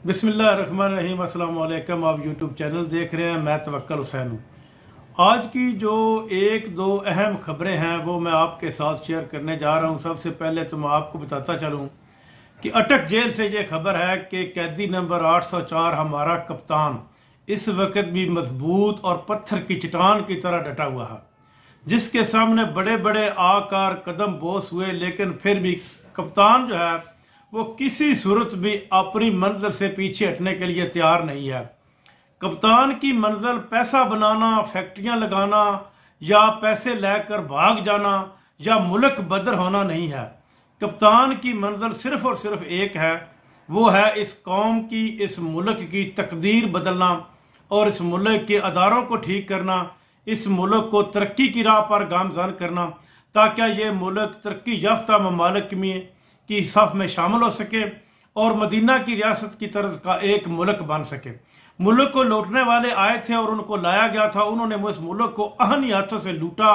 बिस्मिल्लाहिर्रहमानिर्रहीम। अस्सलाम वालेकुम। आप यूट्यूब चैनल देख रहे हैं, मैं तवक्कल हुसैन हूँ। आज की जो एक दो अहम खबरें हैं वो मैं आपके साथ शेयर करने जा रहा हूँ। सबसे पहले तो मैं आपको बताता चलूँ कि अटक जेल से ये खबर है कि कैदी नंबर 804 हमारा कप्तान इस वक्त भी मजबूत और पत्थर की चट्टान की तरह डटा हुआ है, जिसके सामने बड़े बड़े आकार कदम बोस हुए, लेकिन फिर भी कप्तान जो है वो किसी सूरत भी अपनी मंजिल से पीछे हटने के लिए तैयार नहीं है। कप्तान की मंजिल पैसा बनाना, फैक्ट्रियां लगाना या पैसे लेकर भाग जाना या मुल्क बदर होना नहीं है। कप्तान की मंजिल सिर्फ और सिर्फ एक है, वो है इस कौम की, इस मुल्क की तकदीर बदलना और इस मुल्क के अदारों को ठीक करना, इस मुल्क को तरक्की की राह पर गामजन करना, ताकि ये मुल्क तरक्की याफ्ता ममालिक में की सफ में शामिल हो सके और मदीना की रियासत की तर्ज का एक मुल्क बन सके। मुल्क को लूटने वाले आए थे और उनको लाया गया था, उन्होंने इस मुल्क को अहनी हाथों से लूटा।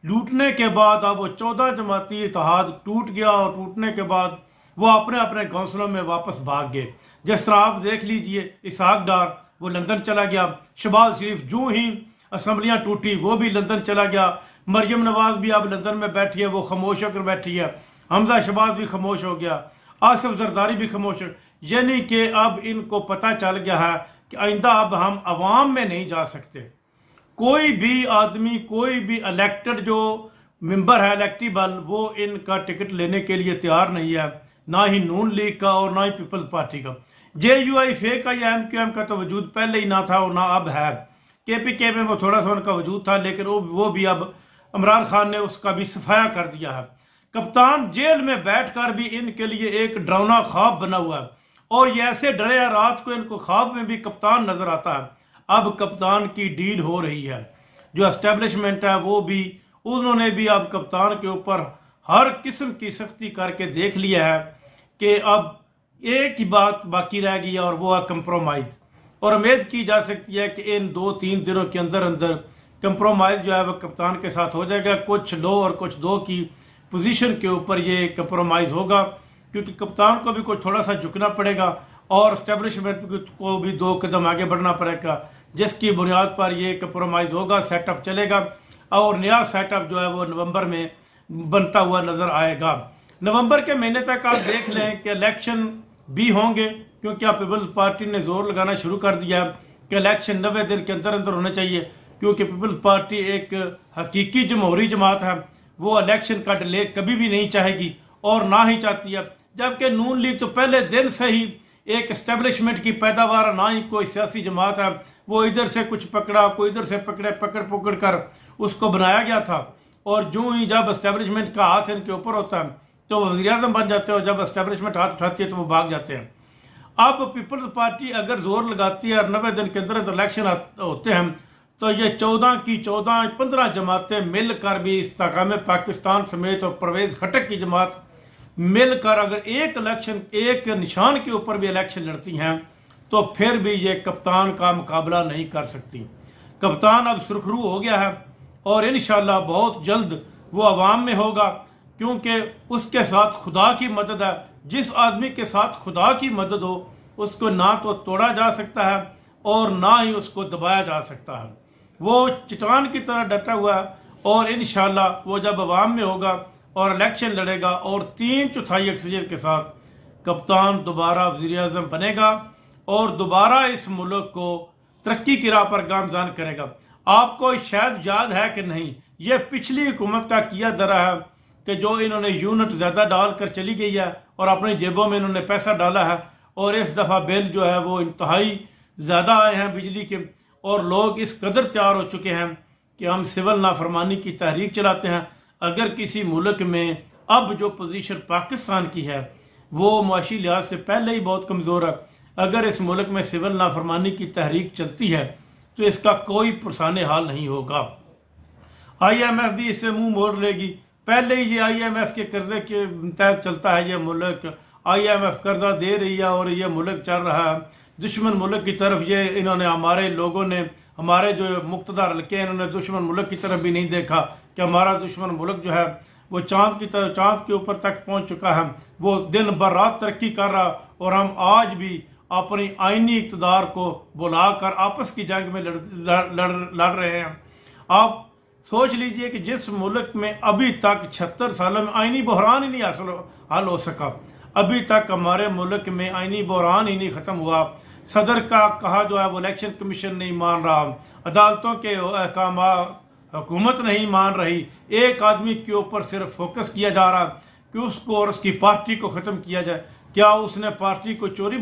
लूटने के बाद अब वो 14 जमाती इत्तेहाद टूट गया और टूटने के बाद वो अपने अपने घोंसलों में वापस भाग गए। जिस तरह आप देख लीजिए, इसहाक डार वो लंदन चला गया, शहबाज शरीफ जो ही असम्बलियां टूटी वो भी लंदन चला गया, मरियम नवाज भी अब लंदन में बैठी है, वो खामोश होकर बैठी है, हमजा शहबाज भी खामोश हो गया, आसिफ जरदारी भी खामोश। यानी कि अब इनको पता चल गया है कि आइंदा अब हम अवाम में नहीं जा सकते। कोई भी आदमी, कोई भी इलेक्टेड जो मेंबर है इलेक्टिबल, वो इनका टिकट लेने के लिए तैयार नहीं है, ना ही नून लीग का और ना ही पीपल्स पार्टी का। JUI फेक का या MQM का तो वजूद पहले ही ना था और ना अब है। KPK में वो थोड़ा सा उनका वजूद था, लेकिन वो भी अब इमरान खान ने उसका भी सफाया कर दिया है। कप्तान जेल में बैठकर भी इनके लिए एक डरावना ख्वाब बना हुआ है और ये ऐसे डरे हैं, रात को इनको ख्वाब में भी कप्तान नजर आता है। अब कप्तान की डील हो रही है, जो एस्टेब्लिशमेंट है वो भी, उन्होंने भी अब कप्तान के ऊपर हर किस्म की सख्ती करके देख लिया है कि अब एक ही बात बाकी रह गई है और वो है कंप्रोमाइज। और उम्मीद की जा सकती है कि इन 2-3 दिनों के अंदर अंदर कंप्रोमाइज जो है वो कप्तान के साथ हो जाएगा। कुछ लो और कुछ दो की पोजीशन के ऊपर ये कंप्रोमाइज होगा, क्योंकि कप्तान को भी कुछ थोड़ा सा झुकना पड़ेगा और एस्टेब्लिशमेंट को भी 2 कदम आगे बढ़ना पड़ेगा, जिसकी बुनियाद पर ये कंप्रोमाइज होगा, सेटअप चलेगा और नया सेटअप जो है वो नवंबर में बनता हुआ नजर आएगा। नवंबर के महीने तक आप देख लें कि इलेक्शन भी होंगे, क्योंकि आप पीपल्स पार्टी ने जोर लगाना शुरू कर दिया है कि इलेक्शन 90 दिन के अंदर अंदर होने चाहिए, क्योंकि पीपल्स पार्टी एक हकीकी जमहूरी जमात है, वो इलेक्शन का डिले कभी भी नहीं चाहेगी और ना ही चाहती है। जबकि नून लीग तो पहले दिन से ही एक एस्टेब्लिशमेंट की पैदावार, ना ही कोई सियासी जमात है, वो इधर से कुछ पकड़ा, कोई इधर से पकड़े, पकड़ कर उसको बनाया गया था। और जो ही जब एस्टेब्लिशमेंट का हाथ इनके ऊपर होता है तो वो वज़ीर आज़म बन जाते हैं, और जब एस्टेब्लिशमेंट हाथ उठाती है तो वो भाग जाते हैं। अब पीपल्स पार्टी अगर जोर लगाती है और 90 दिन के अंदर इलेक्शन होते हैं तो ये 14 की 14 15 जमातें मिलकर भी इस्तेकाम पाकिस्तान समेत और परवेज खटक की जमात मिलकर अगर एक इलेक्शन, एक निशान के ऊपर भी इलेक्शन लड़ती हैं तो फिर भी ये कप्तान का मुकाबला नहीं कर सकती। कप्तान अब सुरखरू हो गया है और इंशाल्लाह बहुत जल्द वो अवाम में होगा, क्योंकि उसके साथ खुदा की मदद है। जिस आदमी के साथ खुदा की मदद हो उसको ना तो तोड़ा जा सकता है और ना ही उसको दबाया जा सकता है। वो चट्टान की तरह डटा हुआ है और इंशाल्लाह वो जब अवाम में होगा और इलेक्शन लड़ेगा और 3/4 अक्सरियत के साथ कप्तान दोबारा वज़ीर आज़म बनेगा और दोबारा इस मुल्क को तरक्की की राह पर गामजन करेगा। आपको शायद याद है कि नहीं, ये पिछली हुकूमत का किया धरा है कि जो इन्होंने यूनिट ज्यादा डालकर चली गई है और अपनी जेबों में इन्होंने पैसा डाला है, और इस दफा बिल जो है वो इंतहाई ज्यादा आए हैं बिजली के, और लोग इस कदर तैयार हो चुके हैं कि हम सिविल नाफरमानी की तहरीक चलाते हैं। अगर किसी मुल्क में अब जो पोजीशन पाकिस्तान की है वो मुआशी लिहाज से पहले ही बहुत कमजोर है, अगर इस मुल्क में सिविल नाफरमानी की तहरीक चलती है तो इसका कोई पुरसाने हाल नहीं होगा। IMF भी इससे मुंह मोड़ लेगी। पहले ही ये IMF के कर्जे के तहत चलता है ये मुल्क, IMF कर्जा दे रही है और ये मुल्क चल रहा है दुश्मन मुल्क की तरफ। ये इन्होंने, हमारे लोगों ने, हमारे जो मुक्तदार हल्के हैं, इन्होंने दुश्मन मुल्क की तरफ भी नहीं देखा कि हमारा दुश्मन मुल्क जो है वो चांद की तरफ, चांद के ऊपर तक पहुंच चुका है, वो दिन भर रात तरक्की कर रहा, और हम आज भी अपनी आईनी इक़्तिदार को बुलाकर आपस की जंग में लड़ रहे हैं। आप सोच लीजिए कि जिस मुल्क में अभी तक 76 सालों में आईनी बहरान ही नहीं हल हो सका, अभी तक हमारे मुल्क में आईनी बहरान ही नहीं खत्म हुआ। सदर का कहा जो है वो इलेक्शन कमीशन नहीं मान रहा, अदालतों के अहकाम हुकूमत नहीं मान रही, एक आदमी के ऊपर सिर्फ फोकस किया जा रहा कि उसको और उसकी पार्टी को खत्म किया जाए। क्या उसने पार्टी को चोरी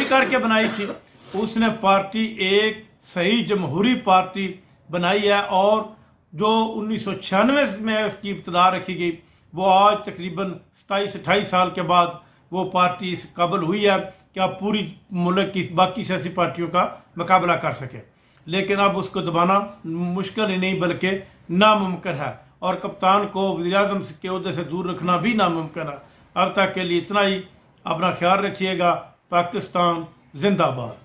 करके बनाई थी? उसने पार्टी एक सही जमहूरी पार्टी बनाई है, और जो 1996 में उसकी इब्तदा रखी गई, वो आज तकरीबन 27-28 साल के बाद वो पार्टी इस काबिल हुई है कि अब पूरी मुल्क की बाकी सियासी पार्टियों का मुकाबला कर सके। लेकिन अब उसको दबाना मुश्किल ही नहीं बल्कि नामुमकिन है, और कप्तान को वज़ीर-ए-आज़म के ओहदे से दूर रखना भी नामुमकिन है। अब तक के लिए इतना ही। अपना ख्याल रखिएगा। पाकिस्तान जिंदाबाद।